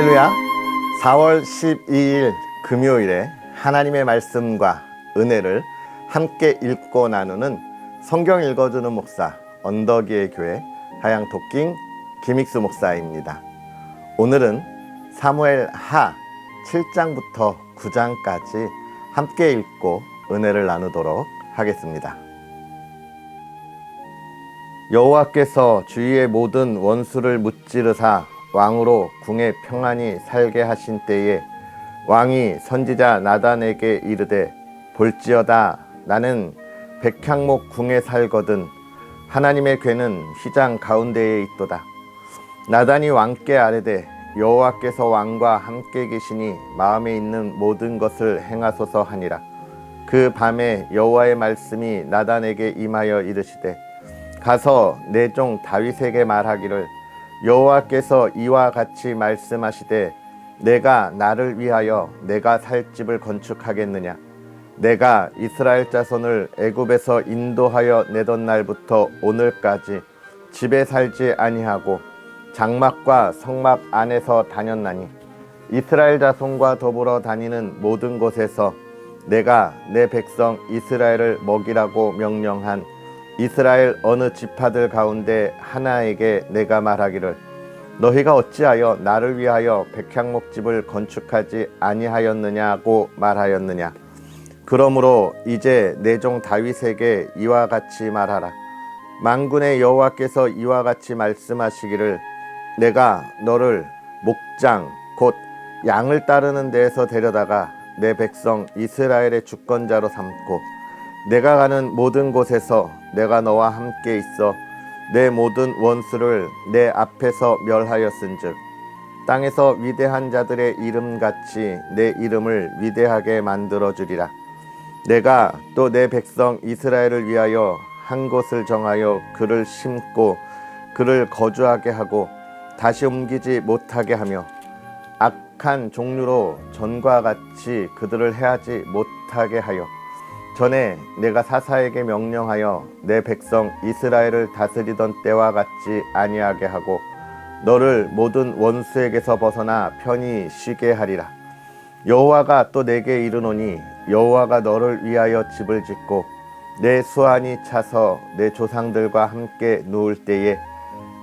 할렐루야. 4월 12일 금요일에 하나님의 말씀과 은혜를 함께 읽고 나누는 성경 읽어주는 목사 언덕이의 교회 하양토킹 김익수 목사입니다. 오늘은 사무엘 하 7장부터 9장까지 함께 읽고 은혜를 나누도록 하겠습니다. 여호와께서 주위의 모든 원수를 무찌르사 왕으로 궁에 평안히 살게 하신 때에 왕이 선지자 나단에게 이르되 볼지어다 나는 백향목 궁에 살거든 하나님의 궤는 휘장 가운데에 있도다. 나단이 왕께 아뢰되 여호와께서 왕과 함께 계시니 마음에 있는 모든 것을 행하소서 하니라. 그 밤에 여호와의 말씀이 나단에게 임하여 이르시되 가서 내 종 다윗에게 말하기를 여호와께서 이와 같이 말씀하시되 내가 나를 위하여 내가 살 집을 건축하겠느냐. 내가 이스라엘 자손을 애굽에서 인도하여 내던 날부터 오늘까지 집에 살지 아니하고 장막과 성막 안에서 다녔나니 이스라엘 자손과 더불어 다니는 모든 곳에서 내가 내 백성 이스라엘을 먹이라고 명령한 이스라엘 어느 지파들 가운데 하나에게 내가 말하기를 너희가 어찌하여 나를 위하여 백향목집을 건축하지 아니하였느냐고 말하였느냐. 그러므로 이제 내 종 다윗에게 이와 같이 말하라. 만군의 여호와께서 이와 같이 말씀하시기를 내가 너를 목장 곧 양을 따르는 데에서 데려다가 내 백성 이스라엘의 주권자로 삼고 내가 가는 모든 곳에서 내가 너와 함께 있어 내 모든 원수를 내 앞에서 멸하였은즉 땅에서 위대한 자들의 이름같이 내 이름을 위대하게 만들어주리라. 내가 또 내 백성 이스라엘을 위하여 한 곳을 정하여 그를 심고 그를 거주하게 하고 다시 옮기지 못하게 하며 악한 종류로 전과 같이 그들을 해하지 못하게 하여 전에 내가 사사에게 명령하여 내 백성 이스라엘을 다스리던 때와 같지 아니하게 하고 너를 모든 원수에게서 벗어나 편히 쉬게 하리라. 여호와가 또 내게 이르노니 여호와가 너를 위하여 집을 짓고 내 수완이 차서 내 조상들과 함께 누울 때에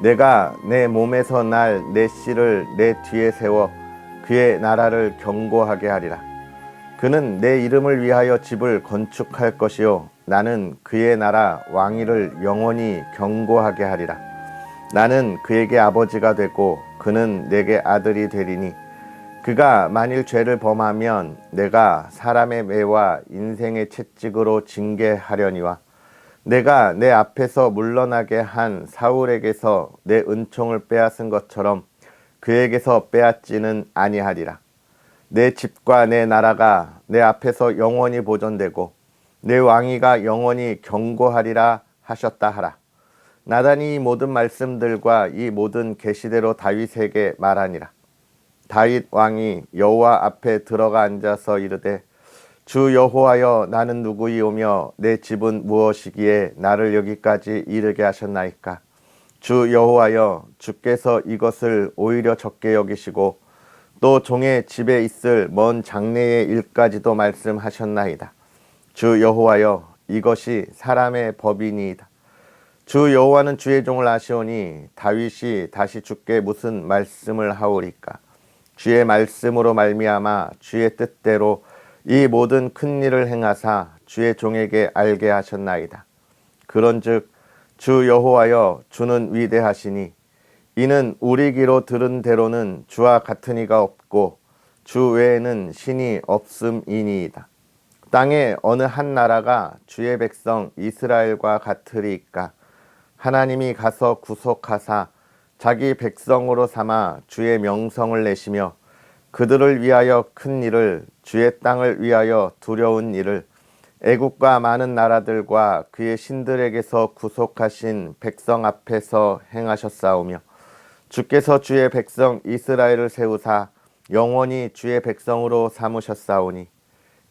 내가 내 몸에서 날 내 씨를 내 뒤에 세워 그의 나라를 견고하게 하리라. 그는 내 이름을 위하여 집을 건축할 것이요 나는 그의 나라 왕위를 영원히 견고하게 하리라. 나는 그에게 아버지가 되고 그는 내게 아들이 되리니 그가 만일 죄를 범하면 내가 사람의 매와 인생의 채찍으로 징계하려니와 내가 내 앞에서 물러나게 한 사울에게서 내 은총을 빼앗은 것처럼 그에게서 빼앗지는 아니하리라. 내 집과 내 나라가 내 앞에서 영원히 보존되고 내 왕위가 영원히 견고하리라 하셨다 하라. 나단이 이 모든 말씀들과 이 모든 계시대로 다윗에게 말하니라. 다윗 왕이 여호와 앞에 들어가 앉아서 이르되 주 여호와여 나는 누구이오며 내 집은 무엇이기에 나를 여기까지 이르게 하셨나이까. 주 여호와여 주께서 이것을 오히려 적게 여기시고 또 종의 집에 있을 먼 장래의 일까지도 말씀하셨나이다. 주 여호와여 이것이 사람의 법이니이다. 주 여호와는 주의 종을 아시오니 다윗이 다시 주께 무슨 말씀을 하오리까. 주의 말씀으로 말미암아 주의 뜻대로 이 모든 큰 일을 행하사 주의 종에게 알게 하셨나이다. 그런즉 주 여호와여 주는 위대하시니 이는 우리 귀로 들은 대로는 주와 같은 이가 없고 주 외에는 신이 없음이니이다. 땅에 어느 한 나라가 주의 백성 이스라엘과 같으리이까. 하나님이 가서 구속하사 자기 백성으로 삼아 주의 명성을 내시며 그들을 위하여 큰 일을 주의 땅을 위하여 두려운 일을 애국과 많은 나라들과 그의 신들에게서 구속하신 백성 앞에서 행하셨사오며 주께서 주의 백성 이스라엘을 세우사 영원히 주의 백성으로 삼으셨사오니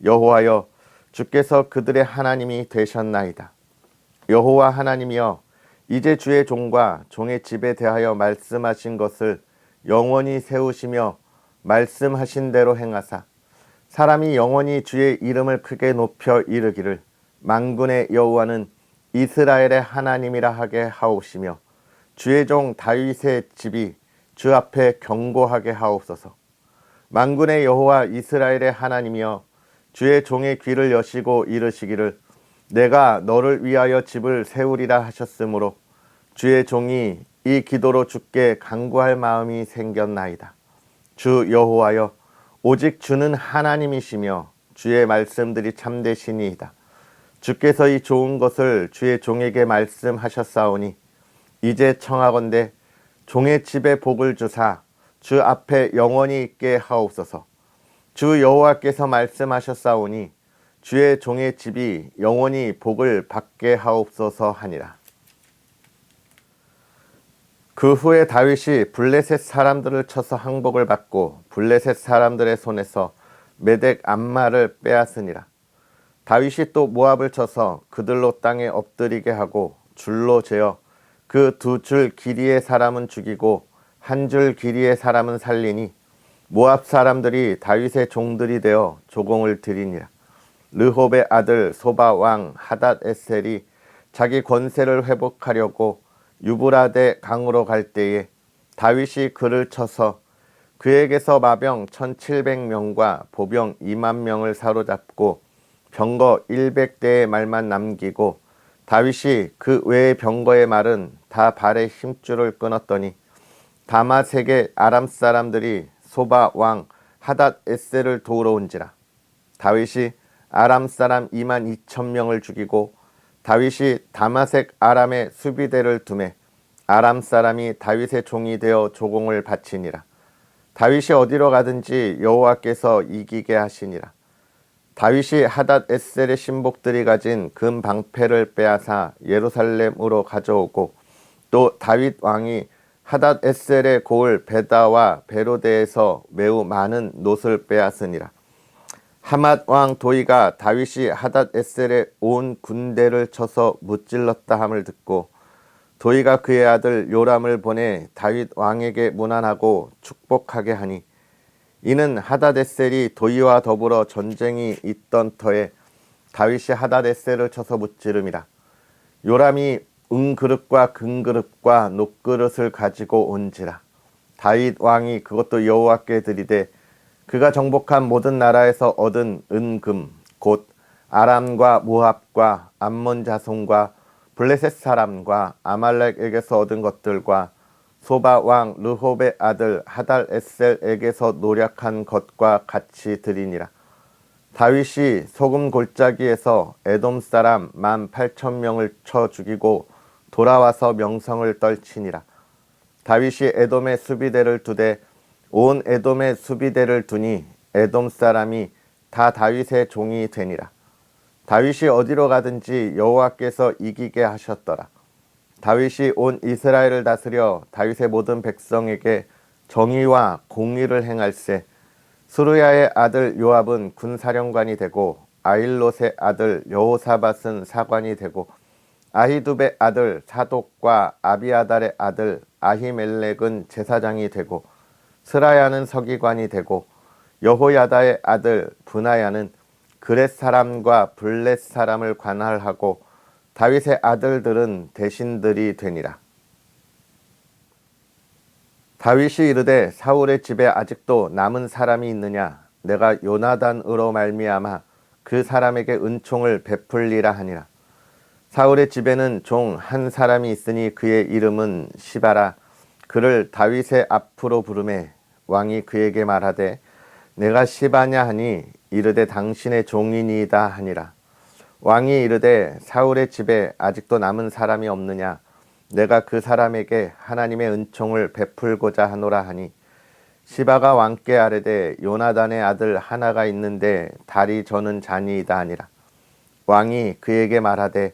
여호와여 주께서 그들의 하나님이 되셨나이다. 여호와 하나님이여 이제 주의 종과 종의 집에 대하여 말씀하신 것을 영원히 세우시며 말씀하신 대로 행하사 사람이 영원히 주의 이름을 크게 높여 이르기를 만군의 여호와는 이스라엘의 하나님이라 하게 하옵시며 주의 종 다윗의 집이 주 앞에 경고하게 하옵소서. 만군의 여호와 이스라엘의 하나님이여 주의 종의 귀를 여시고 이르시기를 내가 너를 위하여 집을 세우리라 하셨으므로 주의 종이 이 기도로 주께 간구할 마음이 생겼나이다. 주 여호와여 오직 주는 하나님이시며 주의 말씀들이 참되시니이다. 주께서 이 좋은 것을 주의 종에게 말씀하셨사오니 이제 청하건대 종의 집에 복을 주사 주 앞에 영원히 있게 하옵소서. 주 여호와께서 말씀하셨사오니 주의 종의 집이 영원히 복을 받게 하옵소서 하니라. 그 후에 다윗이 블레셋 사람들을 쳐서 항복을 받고 블레셋 사람들의 손에서 메덱 암마를 빼앗으니라. 다윗이 또 모압을 쳐서 그들로 땅에 엎드리게 하고 줄로 재어 그 2줄 길이의 사람은 죽이고 1줄 길이의 사람은 살리니 모압 사람들이 다윗의 종들이 되어 조공을 드리니라. 르홉의 아들 소바 왕 하닷 에셀이 자기 권세를 회복하려고 유브라데 강으로 갈 때에 다윗이 그를 쳐서 그에게서 마병 1700명과 보병 2만 명을 사로잡고 병거 100대의 말만 남기고 다윗이 그 외의 병거의 말은 다 발에 힘줄을 끊었더니 다마색의 아람 사람들이 소바 왕 하닷 에셀을 도우러 온지라. 다윗이 아람 사람 2만 2천 명을 죽이고 다윗이 다마색 아람의 수비대를 두매 아람 사람이 다윗의 종이 되어 조공을 바치니라. 다윗이 어디로 가든지 여호와께서 이기게 하시니라. 다윗이 하닷 에셀의 신복들이 가진 금 방패를 빼앗아 예루살렘으로 가져오고 또 다윗 왕이 하닷 에셀의 고을 베다와 베로데에서 매우 많은 놋을 빼앗으니라. 하맛 왕 도이가 다윗이 하닷 에셀의 온 군대를 쳐서 무찔렀다 함을 듣고 도이가 그의 아들 요람을 보내 다윗 왕에게 문안하고 축복하게 하니 이는 하닷 에셀이 도이와 더불어 전쟁이 있던 터에 다윗이 하닷 에셀을 쳐서 무찌름이라. 요람이 은그릇과 금그릇과 녹그릇을 가지고 온지라. 다윗 왕이 그것도 여호와께 드리되 그가 정복한 모든 나라에서 얻은 은금 곧 아람과 모압과 암몬 자손과 블레셋 사람과 아말렉에게서 얻은 것들과 소바 왕 르홉의 아들 하달 에셀에게서 노력한 것과 같이 드리니라. 다윗이 소금 골짜기에서 에돔 사람 18,000명을 쳐 죽이고 돌아와서 명성을 떨치니라. 다윗이 에돔의 수비대를 두되 온 에돔의 수비대를 두니 에돔 사람이 다 다윗의 종이 되니라. 다윗이 어디로 가든지 여호와께서 이기게 하셨더라. 다윗이 온 이스라엘을 다스려 다윗의 모든 백성에게 정의와 공의를 행할세. 수르야의 아들 요압은 군사령관이 되고 아일롯의 아들 여호사밧은 사관이 되고 아히두베의 아들 사독과 아비아달의 아들 아히멜렉은 제사장이 되고 스라야는 서기관이 되고 여호야다의 아들 브나야는 그렛 사람과 블렛 사람을 관할하고 다윗의 아들들은 대신들이 되니라. 다윗이 이르되 사울의 집에 아직도 남은 사람이 있느냐? 내가 요나단으로 말미암아 그 사람에게 은총을 베풀리라 하니라. 사울의 집에는 종 한 사람이 있으니 그의 이름은 시바라. 그를 다윗의 앞으로 부르매 왕이 그에게 말하되 내가 시바냐 하니 이르되 당신의 종이니이다 하니라. 왕이 이르되 사울의 집에 아직도 남은 사람이 없느냐? 내가 그 사람에게 하나님의 은총을 베풀고자 하노라 하니 시바가 왕께 아뢰되 요나단의 아들 하나가 있는데 다리 저는 자니이다 하니라. 왕이 그에게 말하되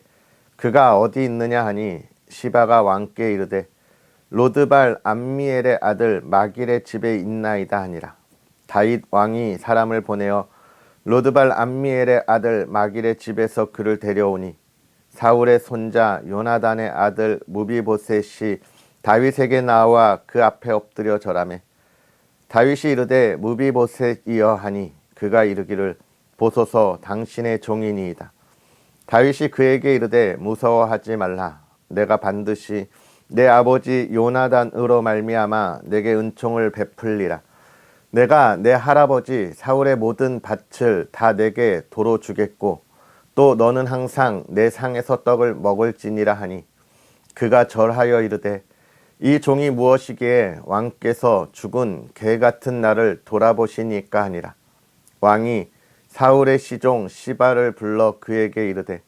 그가 어디 있느냐 하니 시바가 왕께 이르되 로드발 암미엘의 아들 마길의 집에 있나이다 하니라. 다윗 왕이 사람을 보내어 로드발 암미엘의 아들 마길의 집에서 그를 데려오니 사울의 손자 요나단의 아들 무비보셋이 다윗에게 나와 그 앞에 엎드려 절하매 다윗이 이르되 무비보셋이여 하니 그가 이르기를 보소서 당신의 종이니이다. 다윗이 그에게 이르되 무서워하지 말라. 내가 반드시 내 아버지 요나단으로 말미암아 내게 은총을 베풀리라. 내가 내 할아버지 사울의 모든 밭을 다 내게 도로 주겠고 또 너는 항상 내 상에서 떡을 먹을지니라 하니 그가 절하여 이르되 이 종이 무엇이기에 왕께서 죽은 개 같은 나를 돌아보시니까 하니라. 왕이 사울의 시종 시바를 불러 그에게 이르되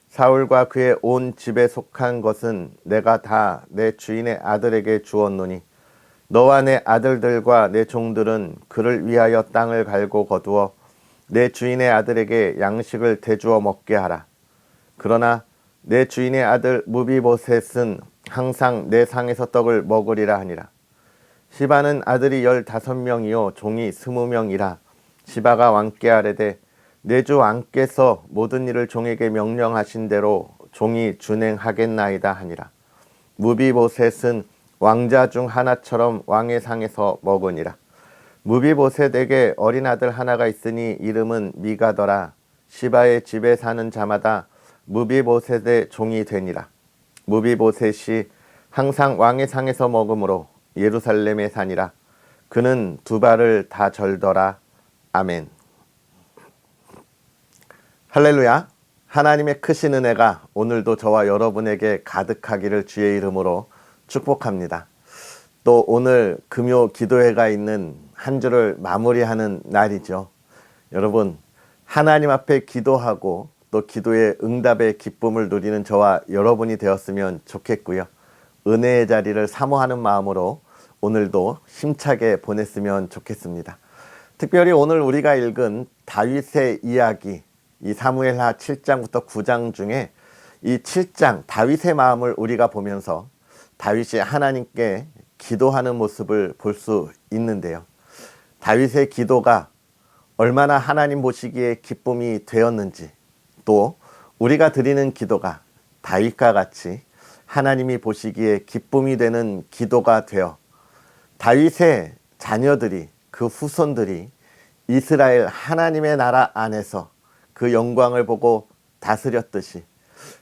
사울과 그의 온 집에 속한 것은 내가 다 내 주인의 아들에게 주었노니 너와 내 아들들과 내 종들은 그를 위하여 땅을 갈고 거두어 내 주인의 아들에게 양식을 대주어 먹게 하라. 그러나 내 주인의 아들 무비보셋은 항상 내 상에서 떡을 먹으리라 하니라. 시바는 아들이 15명이요 종이 20명이라. 시바가 왕께 아뢰되 내 주 왕께서 모든 일을 종에게 명령하신 대로 종이 준행하겠나이다 하니라. 무비보셋은 왕자 중 하나처럼 왕의 상에서 먹으니라. 무비보셋에게 어린 아들 하나가 있으니 이름은 미가더라. 시바의 집에 사는 자마다 무비보셋의 종이 되니라. 무비보셋이 항상 왕의 상에서 먹으므로 예루살렘에 사니라. 그는 두 발을 다 절더라. 아멘. 할렐루야. 하나님의 크신 은혜가 오늘도 저와 여러분에게 가득하기를 주의 이름으로 축복합니다. 또 오늘 금요 기도회가 있는 한 주를 마무리하는 날이죠. 여러분, 하나님 앞에 기도하고 또 기도의 응답의 기쁨을 누리는 저와 여러분이 되었으면 좋겠고요. 은혜의 자리를 사모하는 마음으로 오늘도 힘차게 보냈으면 좋겠습니다. 특별히 오늘 우리가 읽은 다윗의 이야기, 이 사무엘하 7장부터 9장 중에 이 7장 다윗의 마음을 우리가 보면서 다윗이 하나님께 기도하는 모습을 볼 수 있는데요. 다윗의 기도가 얼마나 하나님 보시기에 기쁨이 되었는지, 또 우리가 드리는 기도가 다윗과 같이 하나님이 보시기에 기쁨이 되는 기도가 되어 다윗의 자녀들이, 그 후손들이 이스라엘 하나님의 나라 안에서 그 영광을 보고 다스렸듯이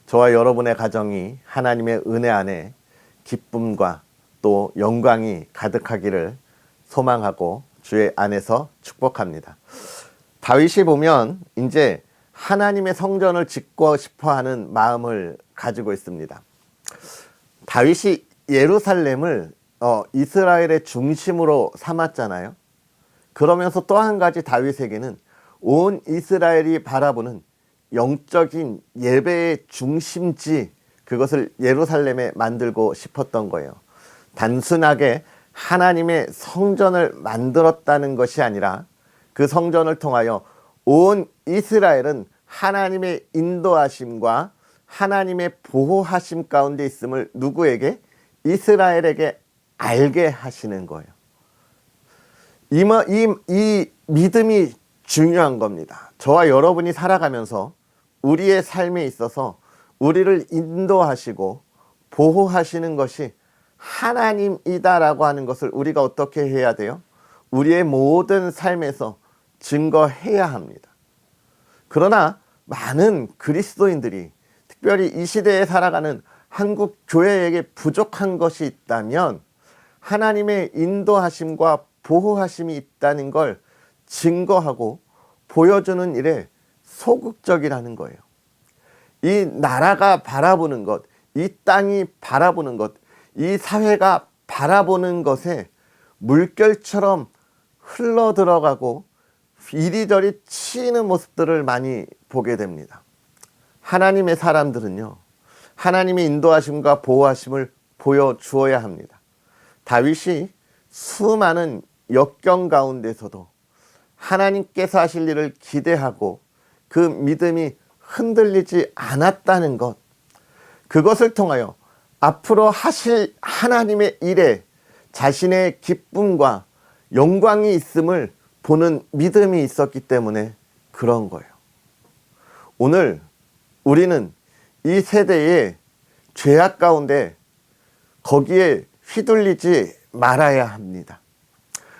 저와 여러분의 가정이 하나님의 은혜 안에 기쁨과 또 영광이 가득하기를 소망하고 주의 안에서 축복합니다. 다윗이 보면 이제 하나님의 성전을 짓고 싶어하는 마음을 가지고 있습니다. 다윗이 예루살렘을 이스라엘의 중심으로 삼았잖아요. 그러면서 또 한 가지 다윗에게는 온 이스라엘이 바라보는 영적인 예배의 중심지, 그것을 예루살렘에 만들고 싶었던 거예요. 단순하게 하나님의 성전을 만들었다는 것이 아니라 그 성전을 통하여 온 이스라엘은 하나님의 인도하심과 하나님의 보호하심 가운데 있음을 누구에게? 이스라엘에게 알게 하시는 거예요. 이 믿음이 중요한 겁니다. 저와 여러분이 살아가면서 우리의 삶에 있어서 우리를 인도하시고 보호하시는 것이 하나님이다라고 하는 것을 우리가 어떻게 해야 돼요? 우리의 모든 삶에서 증거해야 합니다. 그러나 많은 그리스도인들이, 특별히 이 시대에 살아가는 한국 교회에게 부족한 것이 있다면 하나님의 인도하심과 보호하심이 있다는 걸 증거하고 보여주는 일에 소극적이라는 거예요. 이 나라가 바라보는 것, 이 땅이 바라보는 것, 이 사회가 바라보는 것에 물결처럼 흘러 들어가고 이리저리 치이는 모습들을 많이 보게 됩니다. 하나님의 사람들은요, 하나님의 인도하심과 보호하심을 보여주어야 합니다. 다윗이 수많은 역경 가운데서도 하나님께서 하실 일을 기대하고 그 믿음이 흔들리지 않았다는 것, 그것을 통하여 앞으로 하실 하나님의 일에 자신의 기쁨과 영광이 있음을 보는 믿음이 있었기 때문에 그런 거예요. 오늘 우리는 이 세대의 죄악 가운데 거기에 휘둘리지 말아야 합니다.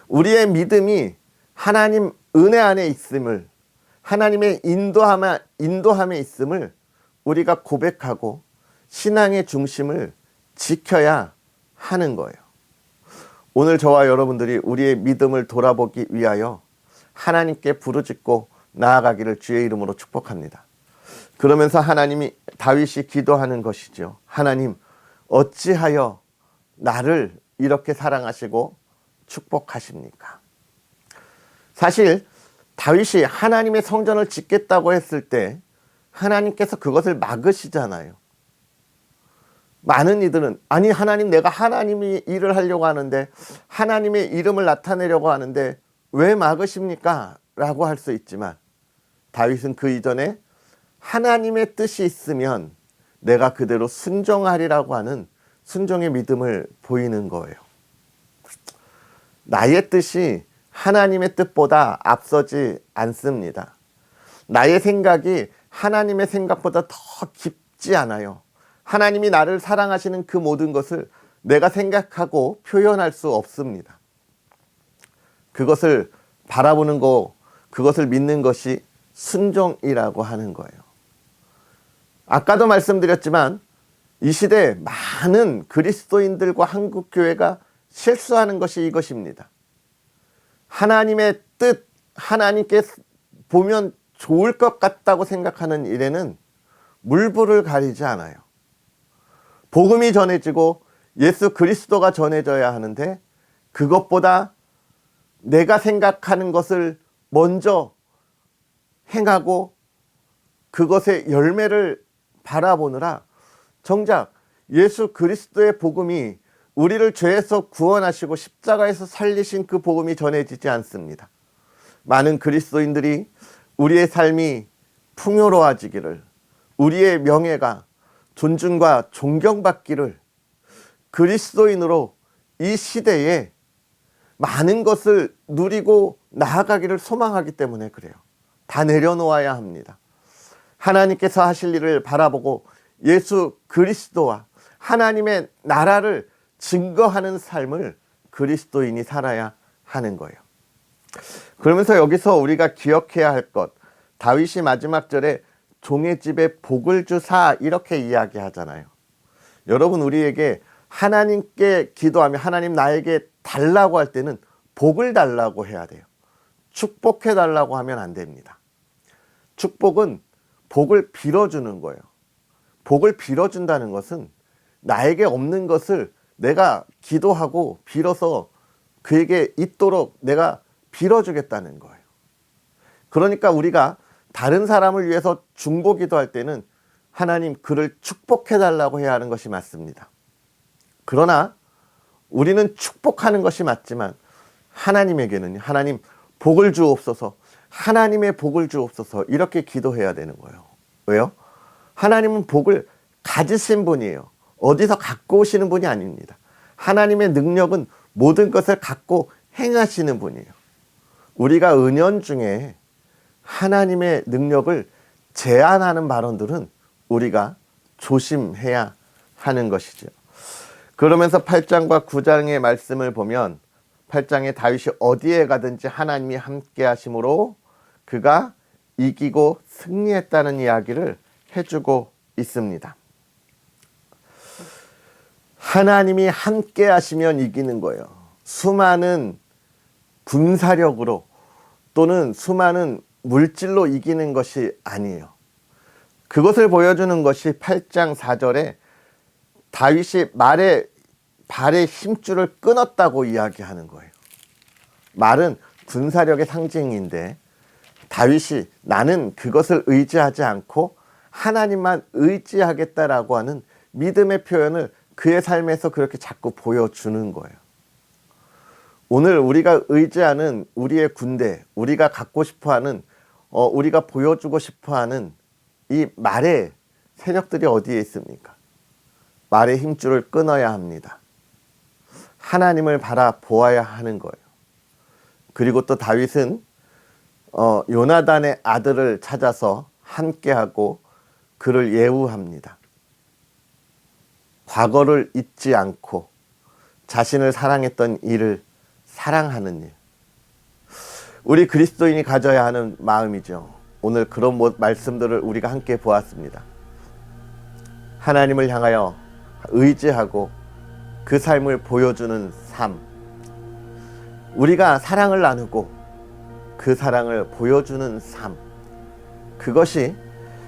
우리의 믿음이 하나님 은혜 안에 있음을, 하나님의 인도함에 있음을 우리가 고백하고 신앙의 중심을 지켜야 하는 거예요. 오늘 저와 여러분들이 우리의 믿음을 돌아보기 위하여 하나님께 부르짖고 나아가기를 주의 이름으로 축복합니다. 그러면서 하나님이 다윗이 기도하는 것이죠. 하나님, 어찌하여 나를 이렇게 사랑하시고 축복하십니까? 사실 다윗이 하나님의 성전을 짓겠다고 했을 때 하나님께서 그것을 막으시잖아요. 많은 이들은 아니 하나님, 내가 하나님이 일을 하려고 하는데, 하나님의 이름을 나타내려고 하는데 왜 막으십니까? 라고 할 수 있지만 다윗은 그 이전에 하나님의 뜻이 있으면 내가 그대로 순종하리라고 하는 순종의 믿음을 보이는 거예요. 나의 뜻이 하나님의 뜻보다 앞서지 않습니다. 나의 생각이 하나님의 생각보다 더 깊지 않아요. 하나님이 나를 사랑하시는 그 모든 것을 내가 생각하고 표현할 수 없습니다. 그것을 바라보는 거, 그것을 믿는 것이 순종이라고 하는 거예요. 아까도 말씀드렸지만 이 시대에 많은 그리스도인들과 한국교회가 실수하는 것이 이것입니다. 하나님의 뜻, 하나님께 보면 좋을 것 같다고 생각하는 일에는 물불을 가리지 않아요. 복음이 전해지고 예수 그리스도가 전해져야 하는데 그것보다 내가 생각하는 것을 먼저 행하고 그것의 열매를 바라보느라 정작 예수 그리스도의 복음이 우리를 죄에서 구원하시고 십자가에서 살리신 그 복음이 전해지지 않습니다. 많은 그리스도인들이 우리의 삶이 풍요로워지기를, 우리의 명예가 존중과 존경받기를, 그리스도인으로 이 시대에 많은 것을 누리고 나아가기를 소망하기 때문에 그래요. 다 내려놓아야 합니다. 하나님께서 하실 일을 바라보고 예수 그리스도와 하나님의 나라를 증거하는 삶을 그리스도인이 살아야 하는 거예요. 그러면서 여기서 우리가 기억해야 할 것, 다윗이 마지막 절에 종의 집에 복을 주사 이렇게 이야기하잖아요. 여러분, 우리에게 하나님께 기도하며 하나님 나에게 달라고 할 때는 복을 달라고 해야 돼요. 축복해 달라고 하면 안 됩니다. 축복은 복을 빌어주는 거예요. 복을 빌어준다는 것은 나에게 없는 것을 내가 기도하고 빌어서 그에게 있도록 내가 빌어주겠다는 거예요. 그러니까 우리가 다른 사람을 위해서 중보기도 할 때는 하나님 그를 축복해 달라고 해야 하는 것이 맞습니다. 그러나 우리는 축복하는 것이 맞지만 하나님에게는 하나님 복을 주옵소서, 하나님의 복을 주옵소서 이렇게 기도해야 되는 거예요. 왜요? 하나님은 복을 가지신 분이에요. 어디서 갖고 오시는 분이 아닙니다. 하나님의 능력은 모든 것을 갖고 행하시는 분이에요. 우리가 은연중에 하나님의 능력을 제한하는 발언들은 우리가 조심해야 하는 것이죠. 그러면서 8장과 9장의 말씀을 보면 8장에 다윗이 어디에 가든지 하나님이 함께 하심으로 그가 이기고 승리했다는 이야기를 해주고 있습니다. 하나님이 함께 하시면 이기는 거예요. 수많은 군사력으로 또는 수많은 물질로 이기는 것이 아니에요. 그것을 보여주는 것이 8장 4절에 다윗이 발의 힘줄을 끊었다고 이야기하는 거예요. 말은 군사력의 상징인데 다윗이 나는 그것을 의지하지 않고 하나님만 의지하겠다라고 하는 믿음의 표현을 그의 삶에서 그렇게 자꾸 보여주는 거예요. 오늘 우리가 의지하는 우리의 군대, 우리가 갖고 싶어하는, 우리가 보여주고 싶어하는 이 말의 세력들이 어디에 있습니까? 말의 힘줄을 끊어야 합니다. 하나님을 바라보아야 하는 거예요. 그리고 또 다윗은 요나단의 아들을 찾아서 함께하고 그를 예우합니다. 과거를 잊지 않고 자신을 사랑했던 일을 사랑하는 일, 우리 그리스도인이 가져야 하는 마음이죠. 오늘 그런 말씀들을 우리가 함께 보았습니다. 하나님을 향하여 의지하고 그 삶을 보여주는 삶, 우리가 사랑을 나누고 그 사랑을 보여주는 삶, 그것이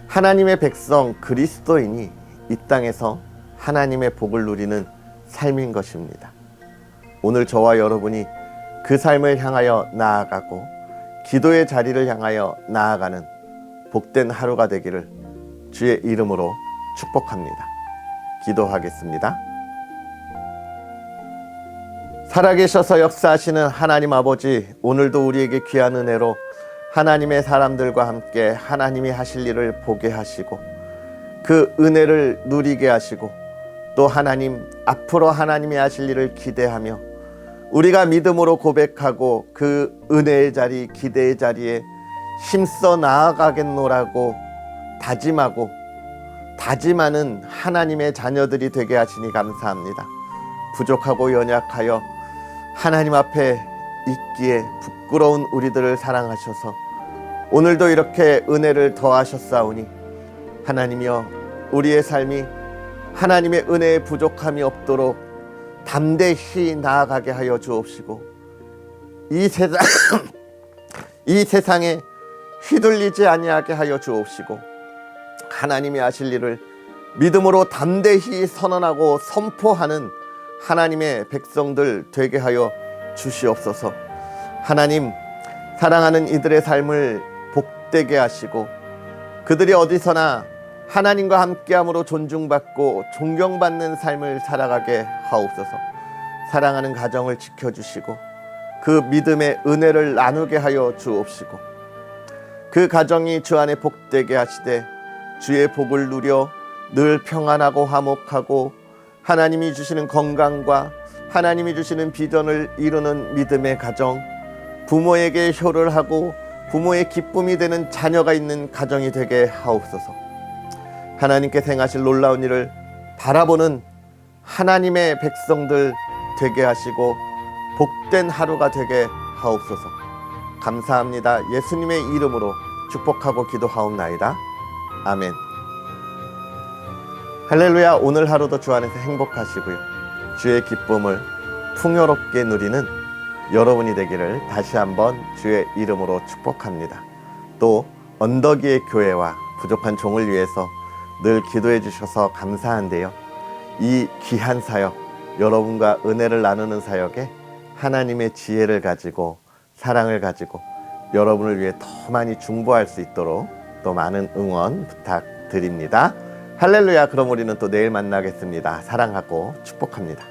하나님의 백성 그리스도인이 이 땅에서 하나님의 복을 누리는 삶인 것입니다. 오늘 저와 여러분이 그 삶을 향하여 나아가고 기도의 자리를 향하여 나아가는 복된 하루가 되기를 주의 이름으로 축복합니다. 기도하겠습니다. 살아계셔서 역사하시는 하나님 아버지, 오늘도 우리에게 귀한 은혜로 하나님의 사람들과 함께 하나님이 하실 일을 보게 하시고 그 은혜를 누리게 하시고 또 하나님 앞으로 하나님이 하실 일을 기대하며 우리가 믿음으로 고백하고 그 은혜의 자리, 기대의 자리에 힘써 나아가겠노라고 다짐하는 하나님의 자녀들이 되게 하시니 감사합니다. 부족하고 연약하여 하나님 앞에 있기에 부끄러운 우리들을 사랑하셔서 오늘도 이렇게 은혜를 더하셨사오니 하나님이여, 우리의 삶이 하나님의 은혜에 부족함이 없도록 담대히 나아가게 하여 주옵시고 이 세상에 휘둘리지 아니하게 하여 주옵시고 하나님이 하실 일을 믿음으로 담대히 선언하고 선포하는 하나님의 백성들 되게 하여 주시옵소서. 하나님, 사랑하는 이들의 삶을 복되게 하시고 그들이 어디서나 하나님과 함께함으로 존중받고 존경받는 삶을 살아가게 하옵소서. 사랑하는 가정을 지켜주시고 그 믿음의 은혜를 나누게 하여 주옵시고 그 가정이 주 안에 복되게 하시되 주의 복을 누려 늘 평안하고 화목하고 하나님이 주시는 건강과 하나님이 주시는 비전을 이루는 믿음의 가정, 부모에게 효를 하고 부모의 기쁨이 되는 자녀가 있는 가정이 되게 하옵소서. 하나님께서 행하실 놀라운 일을 바라보는 하나님의 백성들 되게 하시고 복된 하루가 되게 하옵소서. 감사합니다. 예수님의 이름으로 축복하고 기도하옵나이다. 아멘. 할렐루야. 오늘 하루도 주 안에서 행복하시고요, 주의 기쁨을 풍요롭게 누리는 여러분이 되기를 다시 한번 주의 이름으로 축복합니다. 또 언덕 위의 교회와 부족한 종을 위해서 늘 기도해 주셔서 감사한데요, 이 귀한 사역, 여러분과 은혜를 나누는 사역에 하나님의 지혜를 가지고 사랑을 가지고 여러분을 위해 더 많이 중보할 수 있도록 또 많은 응원 부탁드립니다. 할렐루야. 그럼 우리는 또 내일 만나겠습니다. 사랑하고 축복합니다.